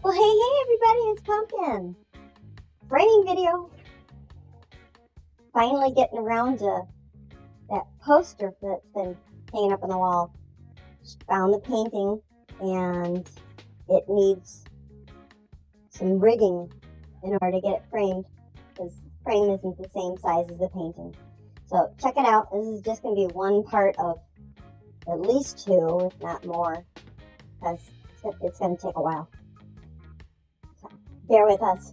Well, hey everybody, it's Pumpkin. Framing video. Finally getting around to that poster that's been hanging up on the wall. Just found the painting and it needs some rigging in order to get it framed because the frame isn't the same size as the painting. So check it out. This is just going to be one part of at least two, if not more, because it's going to take a while. So bear with us.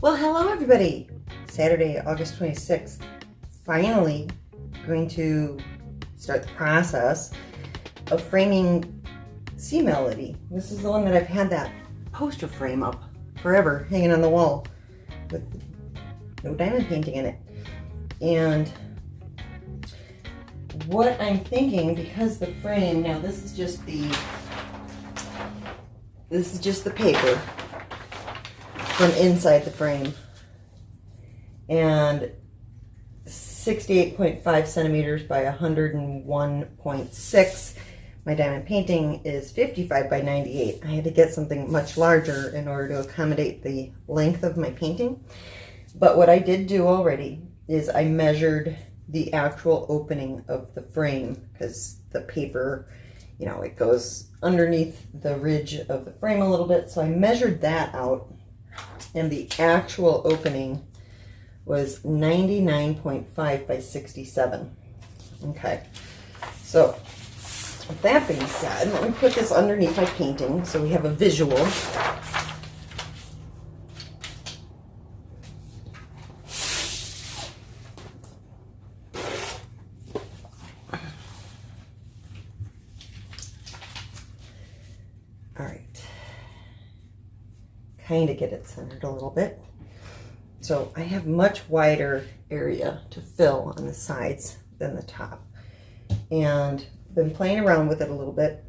Well, hello everybody. Saturday, August 26th. Finally going to start the process of framing Sea Melody. This is the one that I've had that poster frame up forever, hanging on the wall with no diamond painting in it. And what I'm thinking, because the frame, now this is just the paper from inside the frame, and 68.5 centimeters by 101.6. My diamond painting is 55 by 98. I had to get something much larger in order to accommodate the length of my painting. But what I did do already is I measured the actual opening of the frame, because the paper, you know, it goes underneath the ridge of the frame a little bit. So I measured that out. And the actual opening was 99.5 by 67. Okay, so with that being said, let me put this underneath my painting so we have a visual. All right. Kind of get it centered a little bit. So I have much wider area to fill on the sides than the top, and been playing around with it a little bit,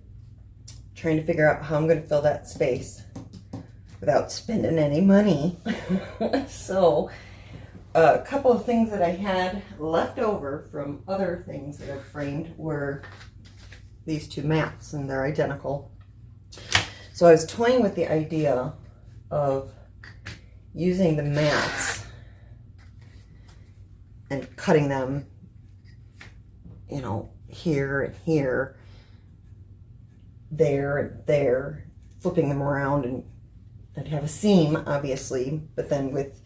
trying to figure out how I'm going to fill that space without spending any money. So a couple of things that I had left over from other things that I've framed were these two mats, and they're identical. So I was toying with the idea of using the mats and cutting them, you know, here and here, there and there, flipping them around, and I'd have a seam, obviously, but then with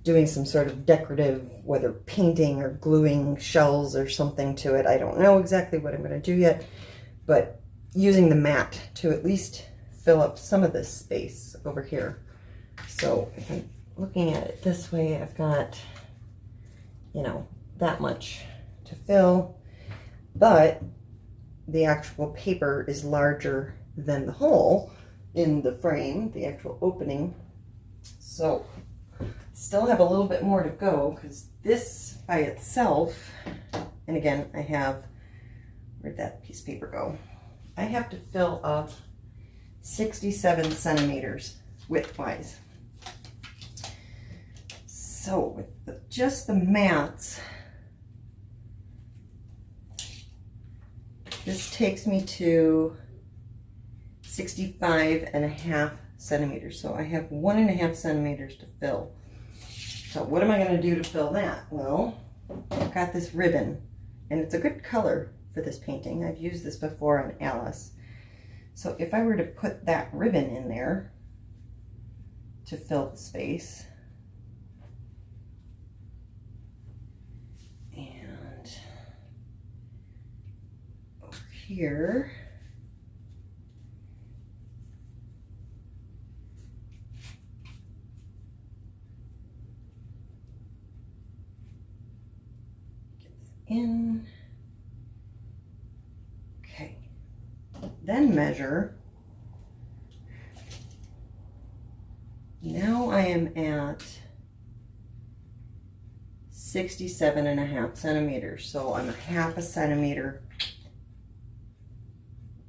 doing some sort of decorative, whether painting or gluing shells or something to it. I don't know exactly what I'm going to do yet, but using the mat to at least fill up some of this space over here. So if I'm looking at it this way, I've got, you know, that much to fill, but the actual paper is larger than the hole in the frame, the actual opening. So still have a little bit more to go, because this by itself, and again, I have, where'd that piece of paper go? I have to fill up 67 centimeters width-wise. So with just the mats, this takes me to 65.5 centimeters. So I have 1.5 centimeters to fill. So what am I going to do to fill that? Well, I've got this ribbon, and it's a good color for this painting. I've used this before on Alice. So if I were to put that ribbon in there to fill the space, and over here, get that in. Okay, then measure. Now I am at 67.5 centimeters. So I'm a half a centimeter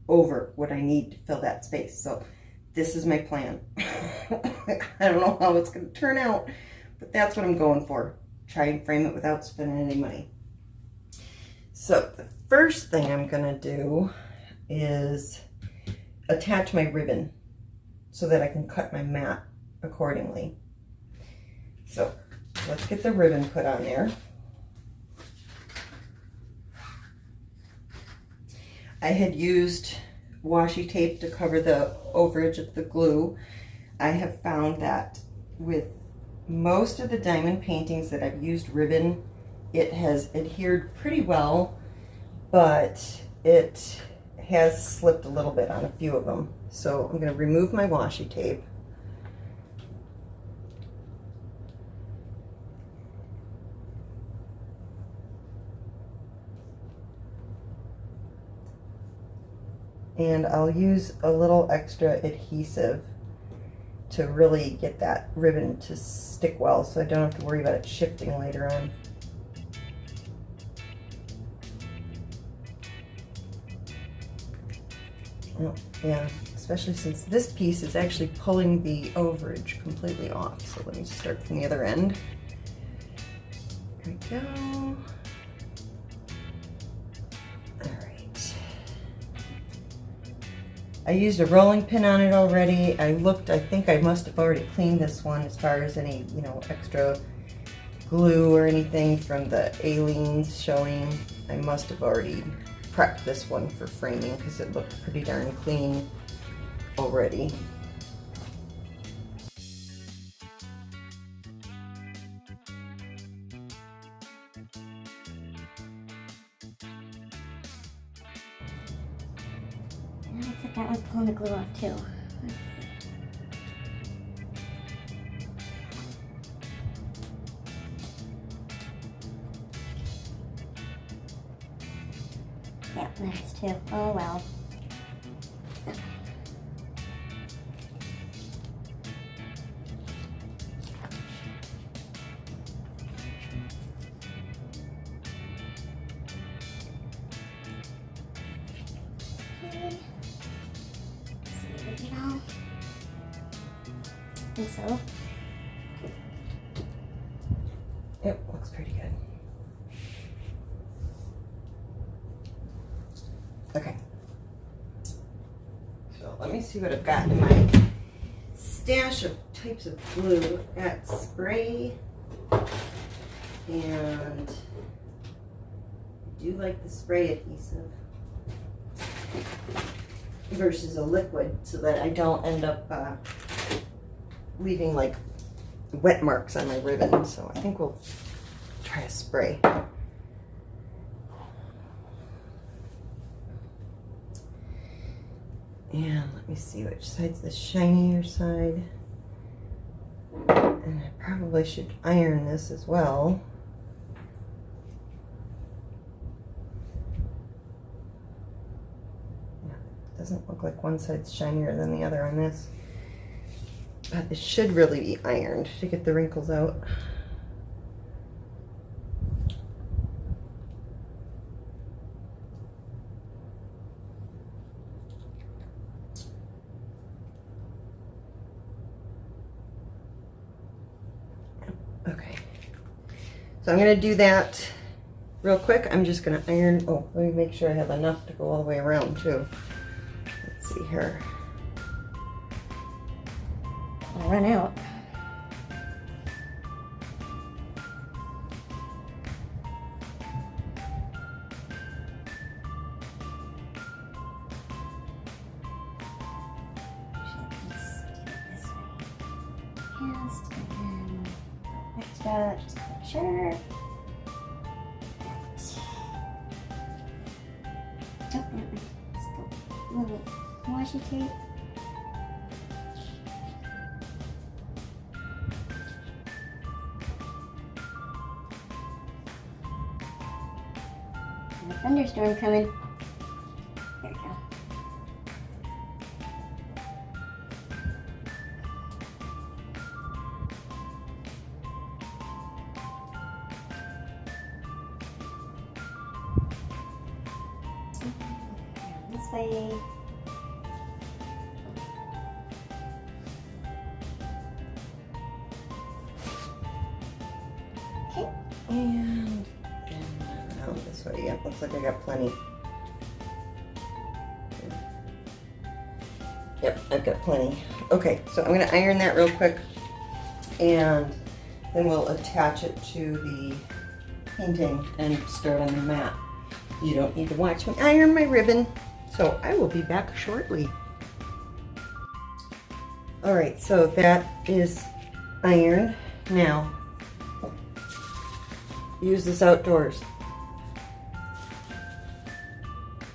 over what I need to fill that space. So this is my plan. I don't know how it's going to turn out, but that's what I'm going for. Try and frame it without spending any money. So the first thing I'm going to do is attach my ribbon so that I can cut my mat accordingly. So let's get the ribbon put on there. I had used washi tape to cover the overage of the glue. I have found that with most of the diamond paintings that I've used ribbon, it has adhered pretty well, but it has slipped a little bit on a few of them. So I'm going to remove my washi tape. And I'll use a little extra adhesive to really get that ribbon to stick well, so I don't have to worry about it shifting later on. Oh, yeah, especially since this piece is actually pulling the overage completely off. So let me start from the other end. There we go. I used a rolling pin on it already. I think I must have already cleaned this one as far as any, extra glue or anything from the aliens showing. I must have already prepped this one for framing because it looked pretty darn clean already. Looks like that one's pulling the glue off too. Yep, there's two. Oh well. I think so. Yep, looks pretty good. Okay. So let me see what I've got in my stash of types of glue. I've got spray, and I do like the spray adhesive versus a liquid so that I don't end up leaving like wet marks on my ribbon. So I think we'll try a spray. And let me see which side's the shinier side. And I probably should iron this as well. Yeah, it doesn't look like one side's shinier than the other on this. But it should really be ironed to get the wrinkles out. Okay. So I'm going to do that real quick. I'm just going to iron. Oh, let me make sure I have enough to go all the way around too. Let's see here. I'll run out. Cast and then extra, just to make sure. Oh, still a little washi tape. Thunderstorm coming. There we go. way. Okay. And around this way. Yeah, looks like I got plenty. Yep, I've got plenty. Okay, so I'm going to iron that real quick, and then we'll attach it to the painting and start on the mat. You don't need to watch me iron my ribbon, so I will be back shortly. All right, so that is ironed. Now, use this outdoors.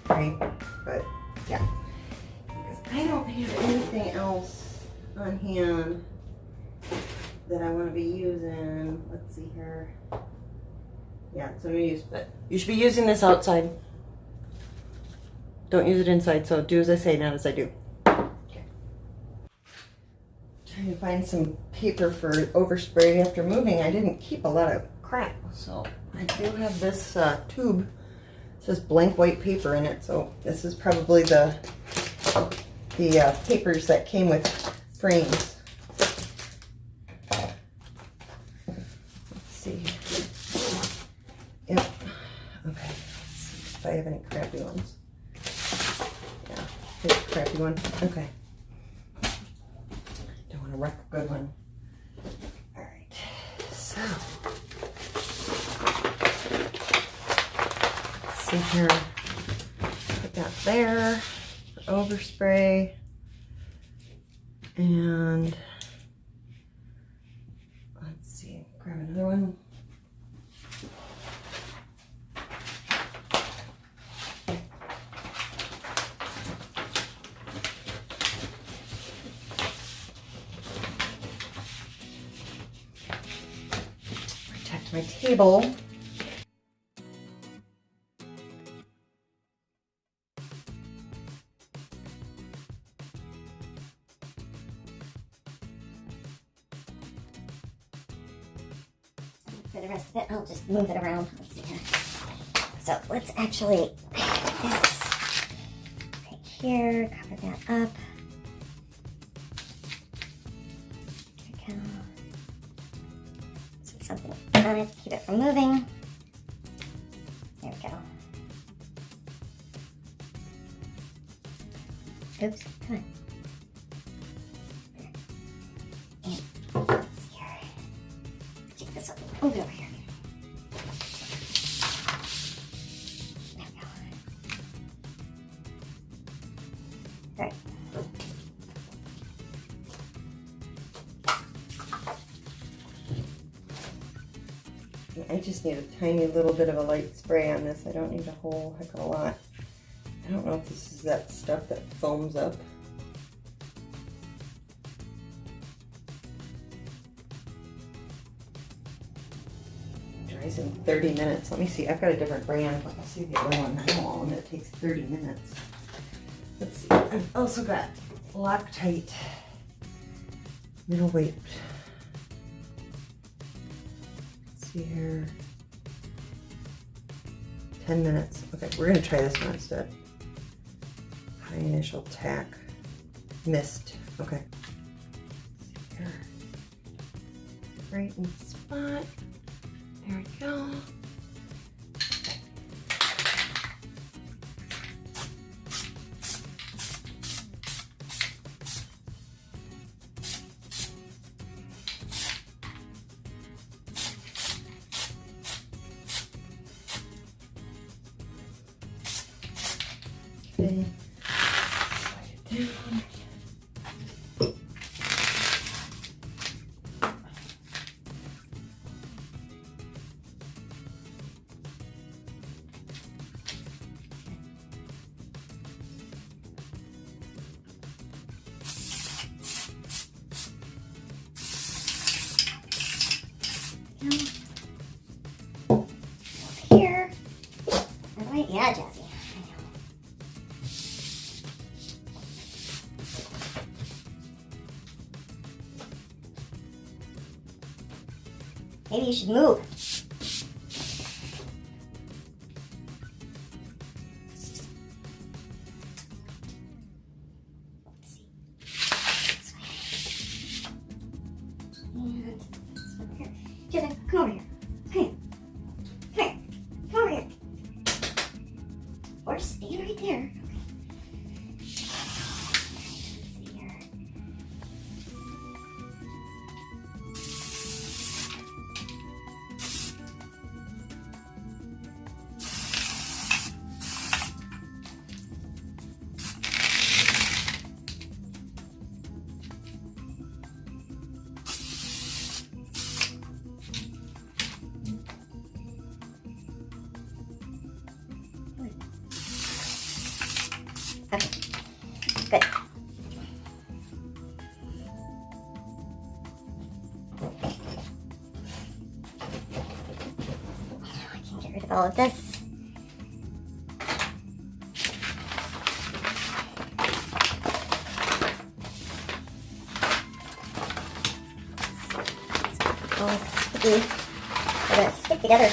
Right, but yeah. I don't have anything else on hand that I want to be using. Let's see here. Yeah, so I'm going to use, but you should be using this outside. Don't use it inside, so do as I say, not as I do. Okay. Trying to find some paper for overspray after moving. I didn't keep a lot of crap, so I do have this tube. It says blank white paper in it, so this is probably the papers that came with frames. Let's see. Yep. Okay. Let's see if I have any crappy ones. Yeah, here's a crappy one. Okay. Don't want to wreck a good one. All right. So let's see here. Put that there. Overspray, and let's see, grab another one. Protect my table. For the rest of it, I'll just move it around. Let's see here. So let's actually put this right here, cover that up. There we go. Put something on it to keep it from moving. There we go. Oops, come on. And let's see here. Take this up. Move it over here. There we go. Alright. I just need a tiny little bit of a light spray on this. I don't need a whole heck of a lot. I don't know if this is that stuff that foams up. Dries in 30 minutes. Let me see. I've got a different brand. I'll see the other one. I don't want one that takes 30 minutes. Let's see. I've also got Loctite middleweight. Let's see here. 10 minutes. Okay, we're going to try this one instead. High initial tack. Mist. Okay. Here. Right in the spot. There we go. Okay. Slide it down. Here. By the way, yeah, Jazzy. Maybe you should move. Jetta, come over here. Come here. Come here. Come over here. Or stay right there. Okay, good. I can get rid of all of this. It's all sticky. They're gonna stick together.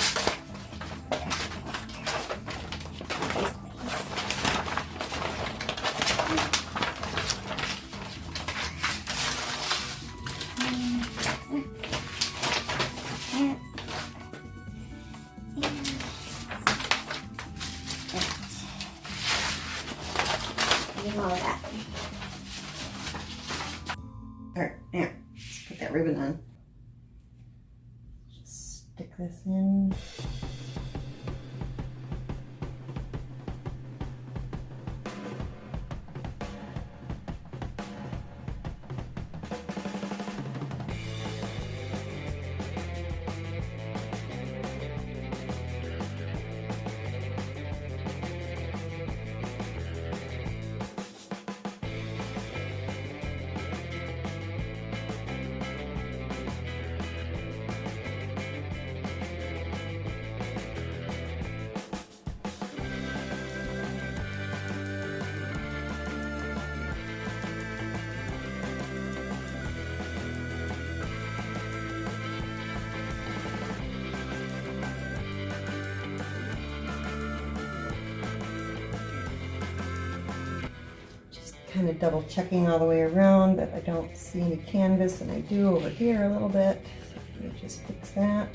All of that. Alright, now, let's put that ribbon on. Just stick this in. Kind of double checking all the way around that I don't see any canvas, and I do over here a little bit. So let me just fix that.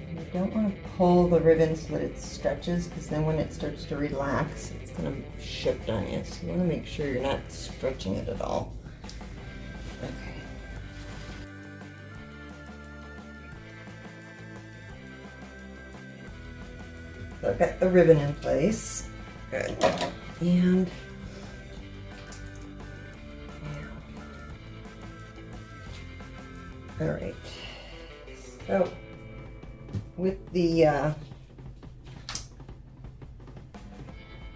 And I don't want to pull the ribbon so that it stretches, because then when it starts to relax, it's going to shift on you. So you want to make sure you're not stretching it at all. Okay. So I've got the ribbon in place. Good. And all right. So with the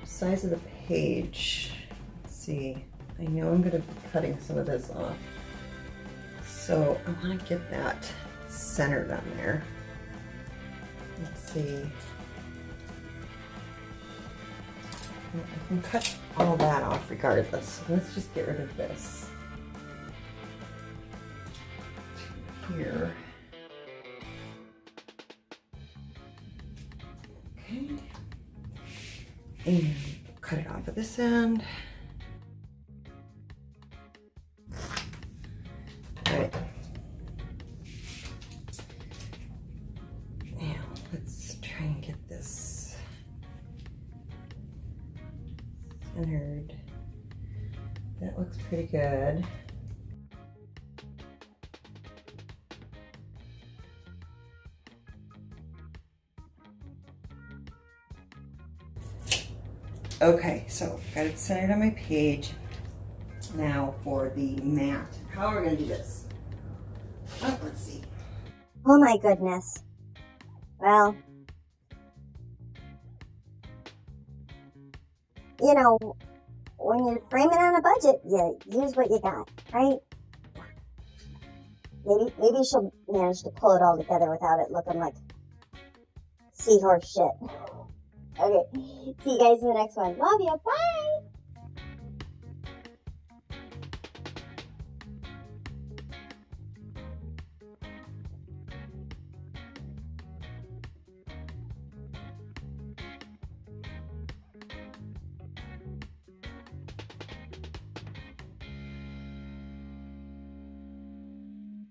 size of the page, let's see. I know I'm going to be cutting some of this off. So I want to get that centered on there. Let's see. I can cut all that off regardless. Let's just get rid of this. Here. Okay. And cut it off at this end. All right. Now let's try and get this centered. That looks pretty good. Okay, so got it centered on my page. Now for the mat. How are we going to do this? Oh, let's see. Oh my goodness. Well, you know, when you're framing on a budget, you use what you got, right? Maybe she'll manage to pull it all together without it looking like seahorse shit. Okay, see you guys in the next one. Love you. Bye.